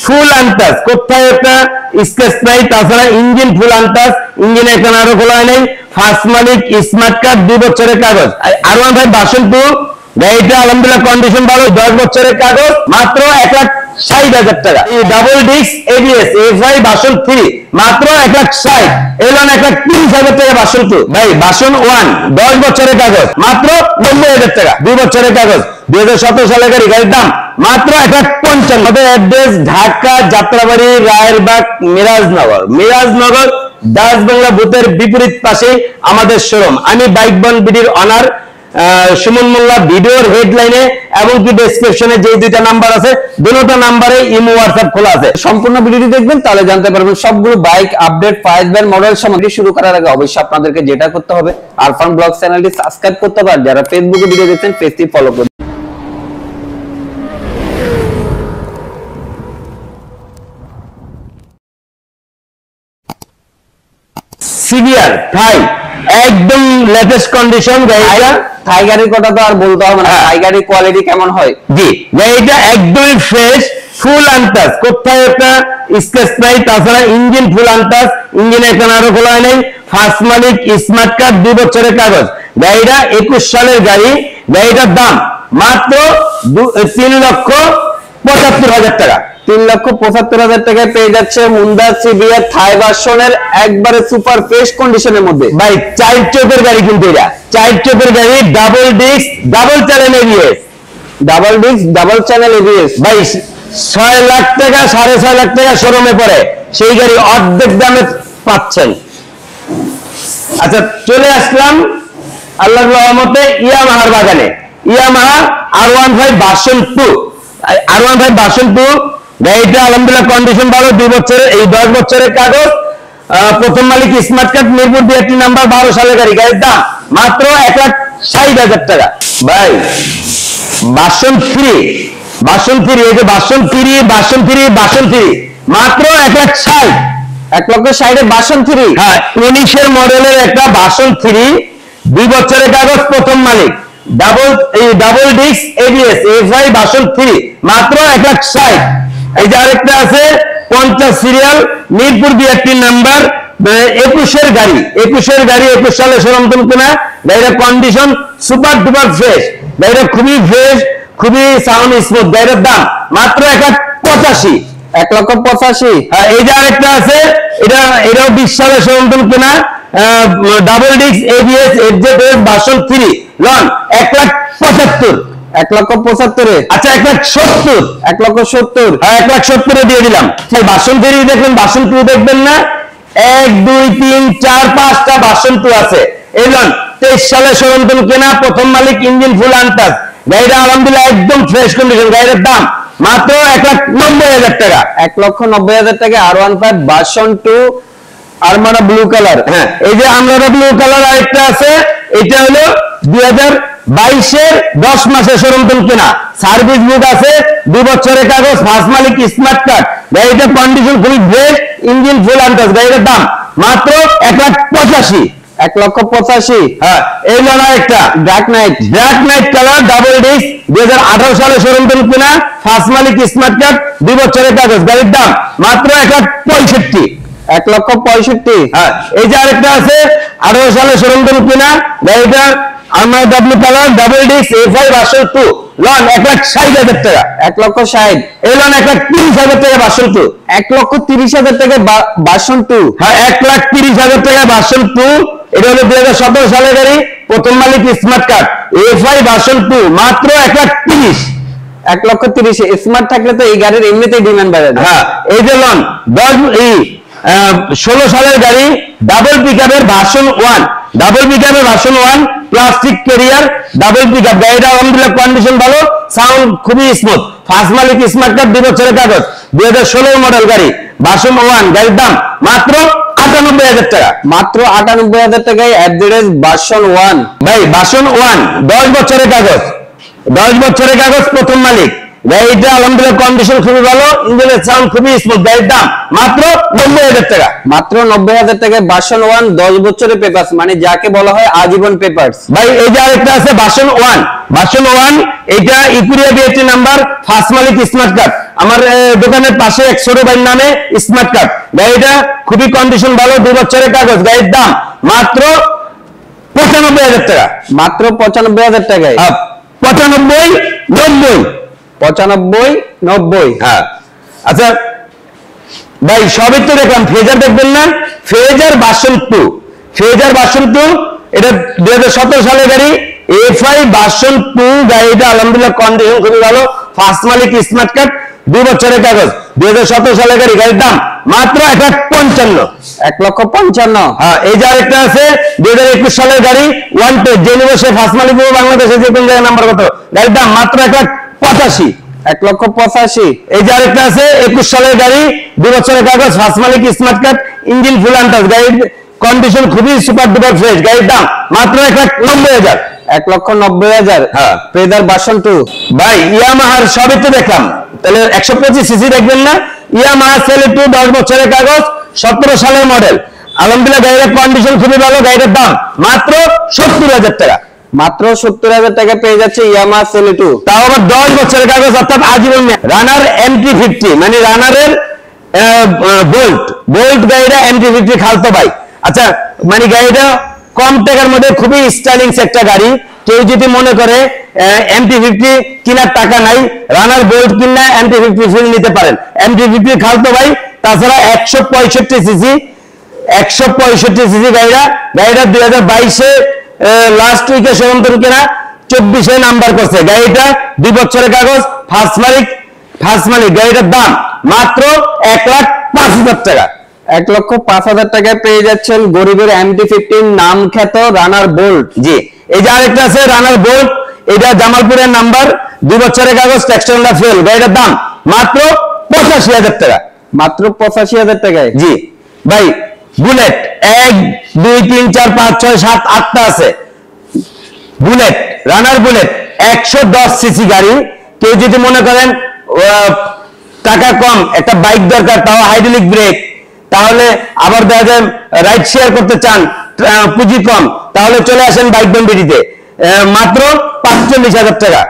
ফুল untouch, কোথায় একটা sketch নাই, তাছাড়া ইঞ্জিন ফুল আনটাচ, ইঞ্জিনে এখানে আরো খোলা হয় নাই, ফার্স্ট মালিক, স্মার্ট কার্ড, 2 বছরের কাগজ। R1 ভাই বাসন টু, গাড়িটা আলহামদুলিল্লাহ কন্ডিশন ভালো, 10 বছরের কাগজ, মাত্র 1,60,000 টাকা। ডাবল ডিস্ক ABS FI বাসন 3 মাত্র 1,60,000। এলন 1,30,000 টাকা বাসন টু। ভাই বাসন 1 10 বছরের কাগজ, মাত্র 90,000 টাকা, 2 বছরের কাগজ, 2017 সালের গাড়ি। গাড়ির দাম মাত্র 1,55,000। আমাদের অ্যাড্রেস ঢাকা যাত্রাবাড়ি রায়েরবাগ মিরাজনগর দাস বাংলা বুথের বিপরীত পাশে আমাদের শোরুম। আমি বাইক বন বিডির অনার সুমন মোল্লা। ভিডিওর হেডলাইনে এবং কি ডেসক্রিপশনে যে দুইটা নাম্বার আছে, দুটো নাম্বারে ইমো হোয়াটসঅ্যাপ খোলা আছে। সম্পূর্ণ ভিডিওটি দেখবেন, তাহলে জানতে পারবেন সবগুলো bike update, price band, model সম্বন্ধে। শুরু করার আগে অবশ্যই আপনাদেরকে যেটা করতে হবে, আরফান ব্লগ চ্যানেলটি সাবস্ক্রাইব করতে হবে, আর যারা ফেসবুকে ভিডিও দেখছেন পেজটি ফলো করুন। সিভিয়ার থাই একদম লেটেস্ট কন্ডিশন গাড়িটা। থাই গাড়ির কথা তো আর বলতে হবে না, থাই গাড়ির কোয়ালিটি কেমন হয়? জি, গাড়িটা একদমই ফ্রেশ, ফুল আনটাচ, কোথায় একটা স্কেচ নাই, তাছাড়া ইঞ্জিন ফুল আনটাচ, ইঞ্জিনে এখানে আরো খোলা হয় নাই, ফার্স্ট মালিক, স্মার্ট কার্ড, 2 বছরের কাগজ। গাড়িটা 21 সালের গাড়ি। গাড়িটার দাম মাত্র 3,75,000 টাকা। 3,75,000 টাকায় পেয়ে যাচ্ছে হুন্ডা সিভিয়ার থাই ভার্সনের একবারে সুপার ফ্রেশ কন্ডিশনের মধ্যে। ভাই 4 চোখের গাড়ি, কিন্তু এটা 4 চোখের গাড়ি, double disc, double channel ABS, double disc, double channel ABS। ভাই 6 লাখ টাকা 6.5 লাখ টাকা শোরুমে পড়ে, সেই গাড়ি অর্ধেক দামে পাচ্ছেন। আচ্ছা, চলে আসলাম আল্লাহর রহমতে ইয়ামাহার বাগানে। Yamaha R15 version 2, R15 version 2 গাড়িটা আলহামদুলিল্লাহ কন্ডিশন ভালো, 2 বছরের, এই 10 বছরের কাগজ, প্রথম মালিক, স্মার্ট কার্ড, মিরপুর 2 নাম্বার, 12 সালের গাড়ি। গাড়ির দাম মাত্র 1,60,000 টাকা। ভাই ভার্সন 3, এই যে ভার্সন 3 মাত্র 1,60,000। 1,60,000 ভার্সন 3। হ্যাঁ, 19 মডেলের একটা ভার্সন 3, 2 বছরের কাগজ, প্রথম মালিক, double disc ABS FI version 3 মাত্র 1,60,000। এই যে আরেকটা আছে 50 সিরিয়াল, মিরপুর 2 নাম্বার, 21 গাড়ি, 21 সালে শোরুম কেনা। গাড়ির কন্ডিশন সুপার ডুপার ফ্রেশ, গাড়িটা খুবই ফ্রেশ, খুবই সাউন্ড স্মুথ। গাড়ির দাম মাত্র 1,85,000। 1,85,000। হ্যাঁ, এই যে আরেকটা আছে, এটাও 20 সালে শোরুম কেনা, double disc ABS FZ version 3 লন 1,75,000। 1,75,000। আচ্ছা 1,70,000। 1,70,000। হ্যাঁ, 1,70,000 দিয়ে দিলাম। সেই ভার্সন 3 দেখবেন, ভার্সন 2 দেখবেন না? 1 2 3 4 5টা ভার্সন 2 আছে। এই লন 23 সালে শোরুম কেনা, প্রথম মালিক, ইঞ্জিন ফুল আনটাচ। গাড়িটা আলহামদুলিল্লাহ একদম ফ্রেশ কন্ডিশন। গাড়ির দাম মাত্র 1,90,000 টাকা। 1,90,000 টাকা R15 ভার্সন 2 আরমানা ব্লু কালার। হ্যাঁ, এই যে আমরা ব্লু কালার আরেকটা আছে, এটা হলো 2022 10 মাসে শোরুম কেনা, সার্ভিস বুক আছে, 2 বছরের কাগজ, ফার্স্ট মালিক, স্মার্ট কার্ড। গাড়িটার কন্ডিশন খুবই ফ্রেশ, ইঞ্জিন ফুল আনটাচ। গাড়িটার দাম মাত্র 1,85,000। 1,85,000। হ্যাঁ, এই হলো একটা black night colour, double disk, 2018 সালে শোরুম কেনা, ফার্স্ট মালিক, স্মার্ট কার্ড, 2 বছরের কাগজ। গাড়ির দাম মাত্র 1,65,000। 1,65,000। হ্যাঁ, এই যে আরেকটা আছে 18 সালে শোরুম কেনা, গাড়িটা আমার double colour, double disc FI version 2 লন 1,60,000 টাকা। 1,60,000। এই লন 1,30,000 টাকা ভার্সন 2। 1,30,000 টাকা ভার্সন 2। হ্যাঁ, 1,30,000 টাকা ভার্সন 2। এটা হলো 2017 সালের গাড়ি, প্রথম মালিক, স্মার্ট কার্ড, FI ভার্সন 2 মাত্র 1,30,000। 1,30,000 স্মার্ট থাকলে তো এই গাড়ির এমনিতেই ডিমান্ড বাড়ে। হ্যাঁ, এই যে লন 16 সালের গাড়ি, ডাবল পিকআপের version 1, plastic carrier, double pickup. গাড়িটা আলহামদুলিল্লাহ কন্ডিশন ভালো, সাউন্ড খুবই স্মুথ, ফার্স্ট মালিক, স্মার্ট কার্ড, 2 বছরের কাগজ, 2016 মডেল গাড়ি, ভার্সন 1। গাড়ির দাম মাত্র 98,000 টাকা। মাত্র 98,000 টাকায় অ্যাড্রেস ভার্সন 1। ভাই ভার্সন 1 10 বছরের কাগজ, প্রথম মালিক, গাড়িটা আলহামদুলিল্লাহ কন্ডিশন খুবই ভালো, ইঞ্জিনের সাউন্ড খুবই স্মুথ। গাড়ির দাম মাত্র 90,000 টাকা। মাত্র 90,000 টাকায় ভার্সন 1 10 বছরের পেপারস, মানে যাকে বলা হয় আজীবন পেপারস। ভাই এই যে আরেকটা আছে ভার্সন 1, ভার্সন 1 এটা ইকুরিয়া বিএটি নাম্বার, ফার্স্ট মালিক স্মার্ট কার্ড। আমার দোকানের পাশে এক ছোট ভাইয়ের নামে স্মার্ট কার্ড। গাড়িটা খুবই কন্ডিশন ভালো, 2 বছরের কাগজ। গাড়ির দাম মাত্র 95,000 টাকা। মাত্র 95,000 টাকায়। 95, 90। 95, 90। হ্যাঁ আচ্ছা ভাই সবই তো দেখলাম, ফেজার দেখবেন না? ফেজার ভার্সন 2, ফেজার ভার্সন 2 এটা 2017 সালের গাড়ি। এফআই ভার্সন 2 গাড়িটা আলহামদুলিল্লাহ কন্ডিশন খুবই ভালো, ফার্স্ট মালিক স্মার্ট কার্ড, 2 বছরের কাগজ, 2017 সালের গাড়ি। গাড়ির দাম মাত্র 1,55,000। 1,55,000। হ্যাঁ এই যে আরেকটা আছে 2021 সালের গাড়ি, 1 টেস্ট, যে নিবে সে ফার্স্ট মালিক বাংলাদেশে যে কোন জায়গায় নাম্বার কত। গাড়ির দাম মাত্র 1,85,000। 1,85,000। এই যে আরেকটা আছে 21 সালের গাড়ি, 2 বছরের কাগজ, ফার্স্ট মালিক smart card, engine full untouch, গাড়ির কন্ডিশন খুবই সুপার ডুপার ফ্রেশ। গাড়ির দাম মাত্র 1,90,000। 1,90,000। হ্যাঁ ফেজার ভার্সন 2। ভাই ইয়ামাহার সবই তো দেখলাম, তাহলে 125 সিসি দেখবেন না? ইয়ামাহা সেলেটু 10 বছরের কাগজ, 17 সালের মডেল। আলহামদুলিল্লাহ গাড়ির কন্ডিশন খুবই ভালো। গাড়ির দাম মাত্র 70,000 টাকা। মাত্র 70,000 টাকা পেয়ে যাচ্ছে ইয়ামাহা সেলেটু। তাও আবার 10 বছরের কাগজ, অর্থাৎ আজীবন। রানার MT-50 মানে রানারের বোল্ট গাড়িটা MT-50 খালতো ভাই। আচ্ছা মানে গাড়িটা কম টাকার মধ্যে খুবই স্টাইলিং একটা গাড়ি। কেউ যদি মনে করে MT-50 কেনার টাকা নাই, রানার বোল্ট কিনা MT-50 ফিল নিতে পারেন। MT-50 খালতো ভাই। তাছাড়া 165 সিসি, 165 সিসি গাড়িটা 2022-এ লাস্ট উইকে সমান্তর কেনা, 24-এ নাম্বার করছে। গাড়িটা 2 বছরের কাগজ, ফার্স্ট মালিক। গাড়িটার দাম মাত্র 1,05,000 টাকা। 1,05,000 টাকায় পেয়ে যাচ্ছেন গরিবের MT-15 নাম খ্যাত রানার বোল্ট। জি এই যে আরেকটা আছে রানার বোল্ট, এটা জামালপুরের নাম্বার, 2 বছরের কাগজ, ট্যাক্সটা ফেল। গাড়িটার দাম মাত্র 85,000 টাকা। মাত্র 85,000 টাকায়। জি ভাই বুলেট 1, 2, 3, 4, 5, 6, 7, 8টা আছে বুলেট, রানার বুলেট 110 সিসি গাড়ি। কেউ যদি মনে করেন টাকা কম, একটা বাইক দরকার, তাও হাইড্রোলিক ব্রেক, তাহলে আবার দেখা যায় রাইড শেয়ার করতে চান, পুঁজি কম, তাহলে চলে আসেন বাইক বন্ডিতে, মাত্র 45,000 টাকা।